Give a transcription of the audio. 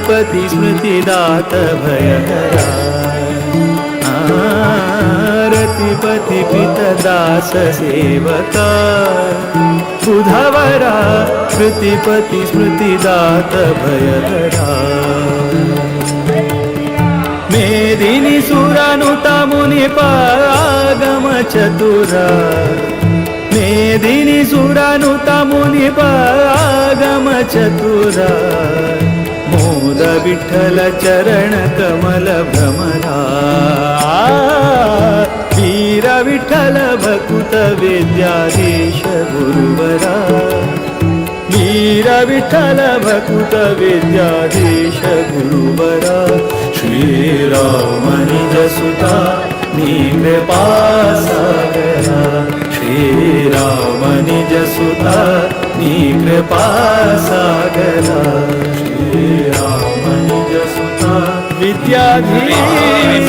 रतिपति स्मृतिदात भयहरा रतिपति पितदास सेवका बुधवरा रतिपति स्मृतिदात भयहरा मेदिनी सुरानुता मुनिपागम चतुरा मेदिनी सुरानुता मुनिपागम चतुरा मोद विठ्ठल चरण कमल भ्रमरा वीर विठ्ठल भकुत विद्याधीश गुरुवरा वीर विठ्ठल भकुत विद्याधीश गुरुवरा श्रीराम निज सुता कृपा सागरा श्रीराम निज सुता कृपा सागरा श्रीराम निज सुता विद्याधीश